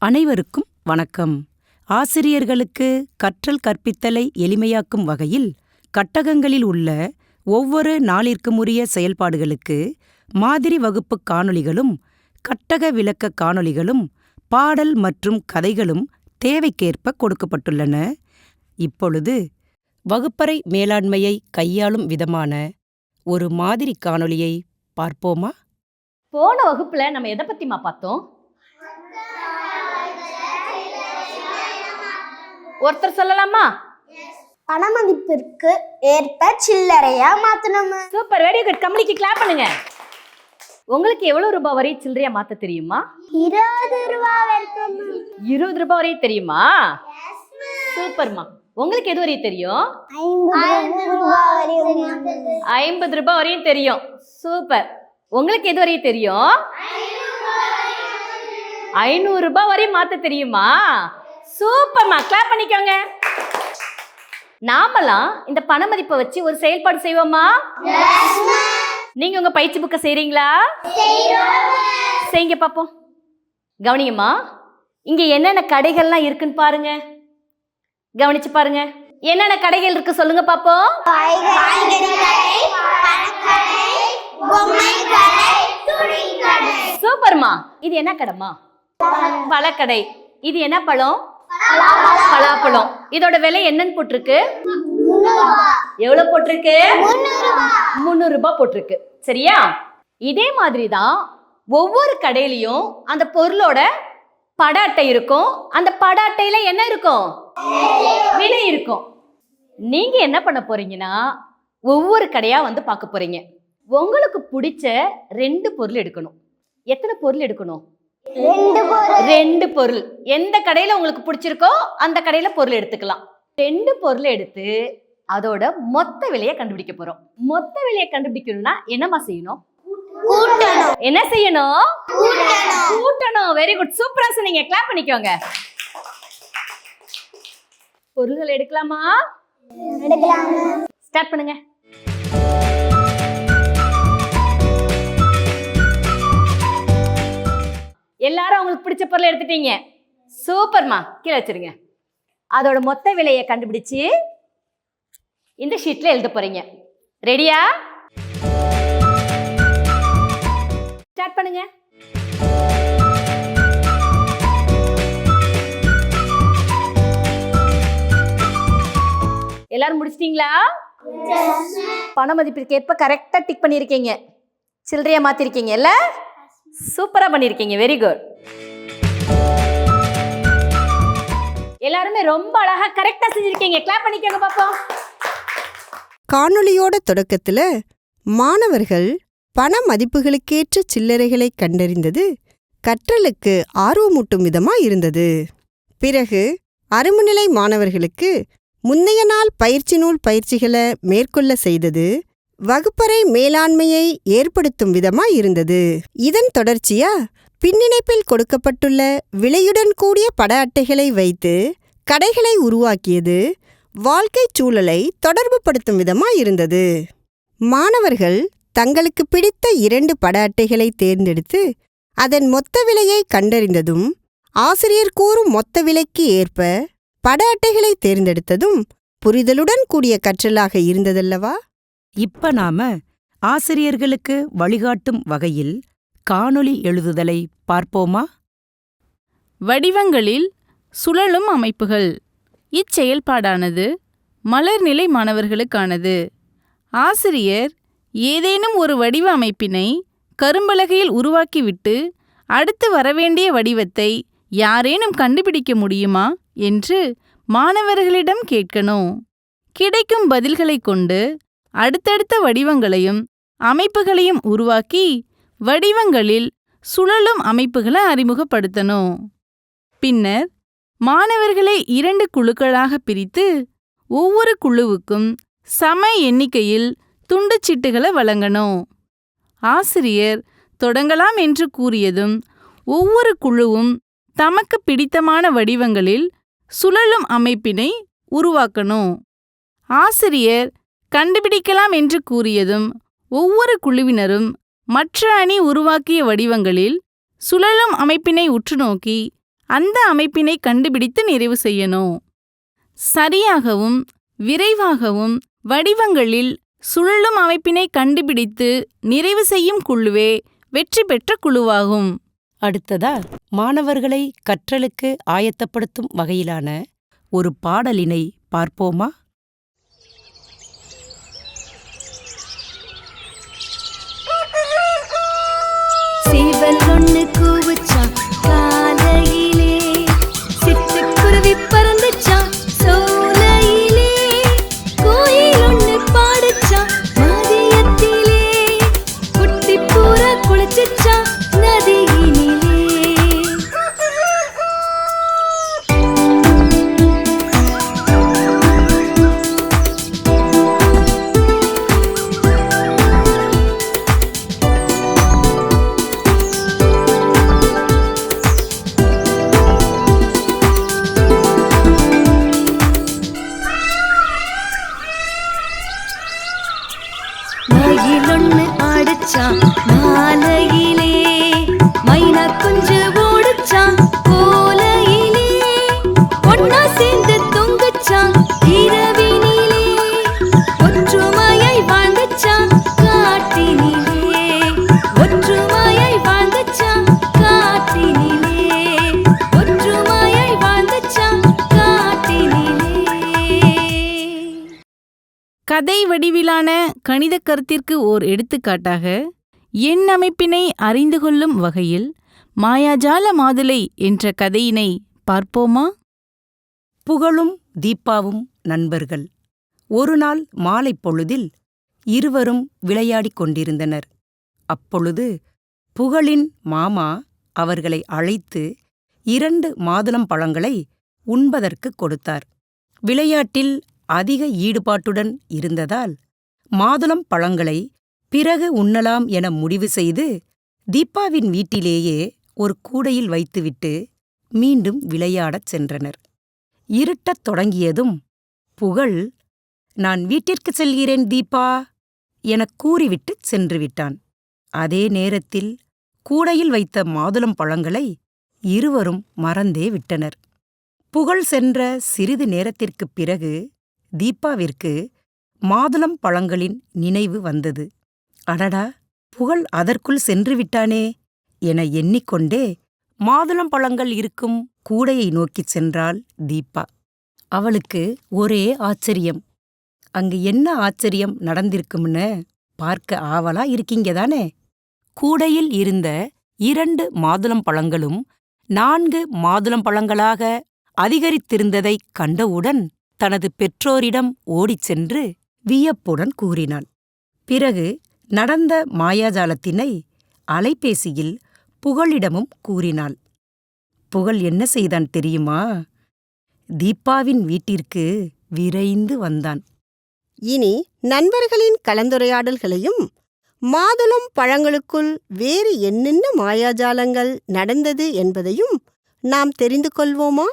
அனைவருக்கும் வணக்கம். ஆசிரியர்களுக்கு கற்றல் கற்பித்தலை எளிமையாக்கும் வகையில் கட்டகங்களில் உள்ள ஒவ்வொரு நாளிற்குமுரிய செயல்பாடுகளுக்கு மாதிரி வகுப்பு காணொளிகளும் கட்டக விளக்க காணொளிகளும் பாடல் மற்றும் கதைகளும் தேவைக்கேற்ப கொடுக்கப்பட்டுள்ளன. இப்பொழுது வகுப்பறை மேலாண்மையை கையாளும் விதமான ஒரு மாதிரி காணொளியை பார்ப்போமா? போன வகுப்புல நம்ம எதை பத்திமா பார்த்தோம்? ஒருத்தர் சொல்லலாமா? பணமதிப்பிற்கு ஏற்ப சில்லறையா மாத்தணும். Super, very good. கம்பெனிக்கு கிளாப் பண்ணுங்க. உங்களுக்கு எவ்வளவு ரூபாய் வரை சில்லறையா மாத்த தெரியுமா? 20 ரூபாய் வரைக்கும். 20 ரூபாய் வரை தெரியுமா? சூப்பர்மா. உங்களுக்கு எது வரை தெரியும்? 50 ரூபாய் வரையும். 50 ரூபாய் வரையும் தெரியும். சூப்பர். உங்களுக்கு எது வரை தெரியும்? 500 ரூபாய் வரை மாத்த தெரியுமா? சூப்பர்மா, கிளாப் பண்ணிக்கோங்க. நாமெல்லாம் இந்த பண மதிப்பை வச்சு ஒரு செயல்பாடு செய்வோமா? நீங்க உங்க பயிற்சி புக்கை செய்றீங்களா? செய்யுங்க பாப்போம். கவனிங்கம்மா, இங்க என்னென்ன கடைகள்லாம் இருக்குன்னு பாருங்க. கவனிச்சு பாருங்க. என்னென்ன கடைகள் இருக்கு சொல்லுங்க பாப்போம். சூப்பர்மா. இது என்ன கடைமா? பழக்கடை. இது என்ன பழம்? பலாப்பழம். இதோட விலை என்னன்னு போட்டிருக்கு? எவ்வளவு போட்டிருக்கு? 300 ரூபாய் போட்டிருக்கு. சரியா? இதே மாதிரி தான் ஒவ்வொரு கடையிலையும் அந்த பொருளோட பட அட்டை இருக்கும். அந்த பட அட்டையில என்ன இருக்கும்? விலை இருக்கும். நீங்க என்ன பண்ண போறீங்கன்னா ஒவ்வொரு கடையா வந்து பார்க்க போறீங்க. உங்களுக்கு பிடிச்ச 2 பொருள் எடுக்கணும். எத்தனை பொருள் எடுக்கணும்? 2 பொருள். எந்த கடையில உங்களுக்கு பிடிச்சிருக்கோ அந்த கடையில பொருள் எடுத்துக்கலாம். 2 பொருள் எடுத்து அதோட மொத்த விலையை கண்டுபிடிக்க போறோம். மொத்த விலையை கண்டுபிடிக்கணும்னா என்னமா செய்யணும்? என்ன செய்யணும்? கூட்டணும். வெரி குட், சூப்பரா சொன்னீங்க. கிளாப் பண்ணிக்கோங்க. பொருள்கள் எடுக்கலாமா? ஸ்டார்ட் பண்ணுங்க. எல்லாரும் அவங்களுக்கு பிடிச்ச பொருளை எடுத்துட்டீங்க. சூப்பர்மா, கீழே வச்சிருங்க. அதோட மொத்த விலையை கண்டுபிடிச்சு இந்த ஷீட்ல எழுத போறீங்க. ரெடியா? ஸ்டார்ட் பண்ணுங்க. எல்லாரும் முடிச்சிட்டீங்களா? பண மதிப்பிற்கு ஏற்ப கரெக்டா டிக் பண்ணிருக்கீங்க. சில்லறையா மாத்திருக்கீங்க இல்ல? சூப்பரா பண்ணிருக்கீங்க. Very good. எல்லாருமே ரொம்ப அழகா கரெக்டா செஞ்சிருக்கீங்க. கிளாப் பண்ணிக்கோங்க பாப்போம். காணொளியோட தொடக்கத்துல மாணவர்கள் பண மதிப்புகளுக்கேற்ற சில்லறைகளை கண்டறிந்தது கற்றலுக்கு ஆர்வமூட்டும் விதமா இருந்தது. பிறகு அருமுநிலை மாணவர்களுக்கு முன்னைய நாள் பயிற்சி நூல் பயிற்சிகளை மேற்கொள்ள செய்தது வகுப்பறை மேலாண்மையை ஏற்படுத்தும் விதமா இருந்தது. இதன் தொடர்ச்சியா பின்னிணைப்பில் கொடுக்கப்பட்டுள்ள விலையுடன் கூடிய பட அட்டைகளை வைத்து கடைகளை உருவாக்கியது வாழ்க்கை சூழலை தொடர்புபடுத்தும் விதமா இருந்தது. மாணவர்கள் தங்களுக்கு பிடித்த 2 பட அட்டைகளை தேர்ந்தெடுத்து அதன் மொத்த விலையை கண்டறிந்ததும் ஆசிரியர் கூறும் மொத்த விலைக்கு ஏற்ப பட அட்டைகளை தேர்ந்தெடுத்ததும் புரிதலுடன் கூடிய கற்றலாக இருந்ததல்லவா? இப்ப நாம ஆசிரியர்களுக்கு வழிகாட்டும் வகையில் காணொளி எழுதுதலை பார்ப்போமா? வடிவங்களில் சுழலும் அமைப்புகள். இச்செயல்பாடானது மலர்நிலை மாணவர்களுக்கானது. ஆசிரியர் ஏதேனும் ஒரு வடிவ அமைப்பினை கரும்பலகையில் உருவாக்கிவிட்டு அடுத்து வரவேண்டிய வடிவத்தை யாரேனும் கண்டுபிடிக்க முடியுமா என்று மாணவர்களிடம் கேட்கணும். கிடைக்கும் பதில்களை கொண்டு அடுத்தடுத்த வடிவங்களையும் அமைப்புகளையும் உருவாக்கி வடிவங்களில் சுழலும் அமைப்புகளை அறிமுகப்படுத்தணும். பின்னர் மாணவர்களை 2 குழுக்களாக பிரித்து ஒவ்வொரு குழுவுக்கும் சம எண்ணிக்கையில் துண்டுச்சீட்டுகளை வழங்கணும். ஆசிரியர் தொடங்கலாம் என்று கூறியதும் ஒவ்வொரு குழுவும் தமக்கு பிடித்தமான வடிவங்களில் சுழலும் அமைப்பினை உருவாக்கணும். ஆசிரியர் கண்டுபிடிக்கலாம் என்று கூறியதும் ஒவ்வொரு குழுவினரும் மற்ற அணி உருவாக்கிய வடிவங்களில் சுழலும் அமைப்பினை உற்றுநோக்கி அந்த அமைப்பினை கண்டுபிடித்து நிறைவு செய்யணும். சரியாகவும் விரைவாகவும் வடிவங்களில் சுழலும் அமைப்பினை கண்டுபிடித்து நிறைவு செய்யும் குழுவே வெற்றி பெற்ற குழுவாகும். அடுத்ததா மாணவர்களை கற்றலுக்கு ஆயத்தப்படுத்தும் வகையிலான ஒரு பாடலினை பார்ப்போமா? சேவல் ஒண்ணு கூவுச்சான் காலையிலே, சிட்டுக்குருவி பறந்துச்சான் சோலையிலே, கோயில் ஒண்ணு பாடுச்சான் மதியத்திலே, குட்டி பூரா குளிச்சுச்சான் நதியினிலே. மயிலொன்னு ஆடுச்சான் மாலையிலே, மைனா குஞ்சு ஓடுச்சான் கோலையிலே, ஒன்னா சேர்ந்து தொங்குச்சான் இரவினிலே, ஒற்றுமையை வாழ்ந்துச்சான் காட்டினிலே, ஒற்றுமையை வாழ்ந்துச்சான் காட்டினிலே, ஒற்றுமையை வாழ்ந்துச்சான் காட்டினிலே. கதை வடிவிலான கணித கருத்திற்கு ஓர் எடுத்துக்காட்டாக எண் அமைப்பினை அறிந்து கொள்ளும் வகையில் மாயாஜால மாதுளை என்ற கதையினை பார்ப்போமா? புகழும் தீபாவும் நண்பர்கள். ஒருநாள் மாலை பொழுதில் இருவரும் விளையாடிக் கொண்டிருந்தனர். அப்பொழுது புகழின் மாமா அவர்களை அழைத்து 2 மாதுளம் பழங்களை உண்பதற்குக் கொடுத்தார். விளையாட்டில் அதிக ஈடுபாட்டுடன் இருந்ததால் மாதுளம் பழங்களை பிறகு உண்ணலாம் என முடிவு செய்து தீபாவின் வீட்டிலேயே ஒரு கூடையில் வைத்துவிட்டு மீண்டும் விளையாடச் சென்றனர். இருட்டத் தொடங்கியதும் புகழ், "நான் வீட்டிற்குச் செல்கிறேன் தீபா" எனக் கூறிவிட்டுச் சென்று விட்டான். அதே நேரத்தில் கூடையில் வைத்த மாதுளம் பழங்களை இருவரும் மறந்தே விட்டனர். புகழ் சென்ற சிறிது நேரத்திற்குப் பிறகு தீபாவிற்கு மாதுளம் பழங்களின் நினைவு வந்தது. அடடா, புகழ் அதற்குள் சென்று விட்டானே என எண்ணிக்கொண்டே மாதுளம் பழங்கள் இருக்கும் கூடையை நோக்கிச் சென்றாள் தீபா. அவளுக்கு ஒரே ஆச்சரியம். அங்கு என்ன ஆச்சரியம் நடந்திருக்கும்னு பார்க்க ஆவலா இருக்கீங்கதானே? கூடையில் இருந்த 2 மாதுளம் பழங்களும் 4 மாதுளம் பழங்களாக அதிகரித்திருந்ததைக் கண்டவுடன் தனது பெற்றோரிடம் ஓடிச் சென்று வியப்புடன் கூறினாள். பிறகு நடந்த மாயாஜாலத்தினை அலைபேசியில் புகழிடமும் கூறினாள். புகழ் என்ன செய்தான் தெரியுமா? தீபாவின் வீட்டிற்கு விரைந்து வந்தான். இனி நண்பர்களின் கலந்துரையாடல்களையும் மாதுளம் பழங்களுக்குள் வேறு என்னென்ன மாயாஜாலங்கள் நடந்தது என்பதையும் நாம் தெரிந்து கொள்வோமா?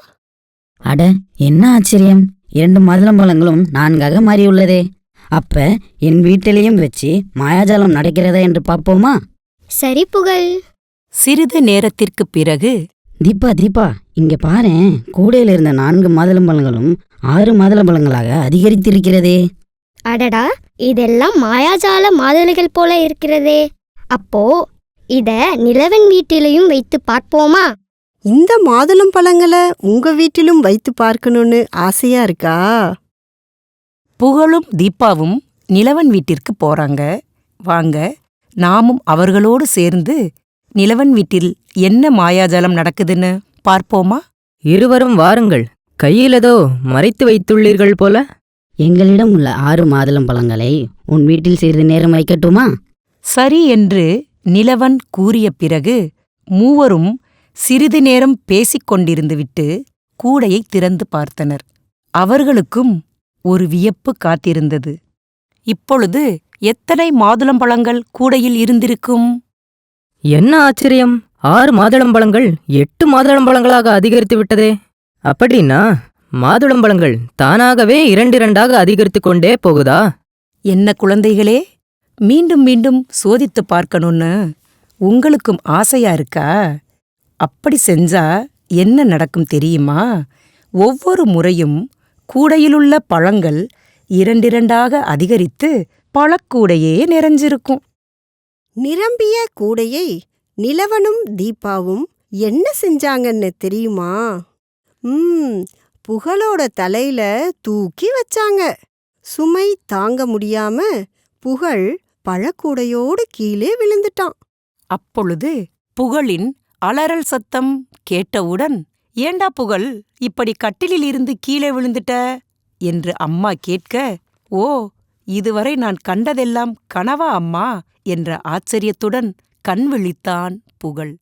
அட, என்ன ஆச்சரியம்! 2 மாதுளம்பழங்களும் 4ஆக மாறியுள்ளதே. அப்ப என் வீட்டிலையும் வச்சு மாயாஜாலம் நடக்கிறதா என்று பார்ப்போமா? சரி புகழ். சிறிது நேரத்திற்குப் பிறகு, தீபா, இங்க பாரேன், கூடையில் இருந்த 4 மாதுளம்பழங்களும் 6 மாதுளம்பழங்களாக அதிகரித்திருக்கிறதே. அடடா, இதெல்லாம் மாயாஜால மாதுளைகள் போல இருக்கிறதே. அப்போ இத நிலவன் வீட்டிலையும் வைத்து பார்ப்போமா? இந்த மாதுளம் பழங்களை உங்க வீட்டிலும் வைத்து பார்க்கணும்னு ஆசையா இருக்கா? புகழும் தீபாவும் நிலவன் வீட்டிற்கு போறாங்க. வாங்க, நாமும் அவர்களோடு சேர்ந்து நிலவன் வீட்டில் என்ன மாயாஜாலம் நடக்குதுன்னு பார்ப்போமா? இருவரும் வாருங்கள். கையிலதோ மறைத்து வைத்துள்ளீர்கள் போல. எங்களிடம் உள்ள 6 மாதுளம்பழங்களை உன் வீட்டில் சிறிது நேரம் வைக்கட்டுமா? சரி என்று நிலவன் கூறிய பிறகு மூவரும் சிறிது நேரம் பேசிக் கொண்டிருந்துவிட்டு கூடையை திறந்து பார்த்தனர். அவர்களுக்கும் ஒரு வியப்பு காத்திருந்தது. இப்பொழுது எத்தனை மாதுளம்பழங்கள் கூடையில் இருந்திருக்கும்? என்ன ஆச்சரியம்! 6 மாதுளம்பழங்கள் 8 மாதுளம்பழங்களாக அதிகரித்து விட்டதே. அப்படின்னா மாதுளம்பழங்கள் தானாகவே 2 அதிகரித்து கொண்டே போகுதா? என்ன குழந்தைகளே, மீண்டும் மீண்டும் சோதித்து பார்க்கணும்னு உங்களுக்கும் ஆசையா இருக்கா? அப்படி செஞ்சா என்ன நடக்கும் தெரியுமா? ஒவ்வொரு முறையும் கூடையிலுள்ள பழங்கள் இரண்டிரண்டாக அதிகரித்து பழக்கூடையே நிறைஞ்சிருக்கும். நிரம்பிய கூடையை நிலவனும் தீபாவும் என்ன செஞ்சாங்கன்னு தெரியுமா? புகழோட தலையில தூக்கி வச்சாங்க. சுமை தாங்க முடியாம புகழ் பழக்கூடையோடு கீழே விழுந்துட்டான். அப்பொழுது புகழின் அலறல் சத்தம் கேட்டவுடன், ஏண்டா புகழ், இப்படி கட்டிலில் இருந்து கீழே விழுந்துட்ட என்று அம்மா கேட்க, ஓ, இதுவரை நான் கண்டதெல்லாம் கனவா அம்மா என்ற ஆச்சரியத்துடன் கண் விழித்தான் புகழ்.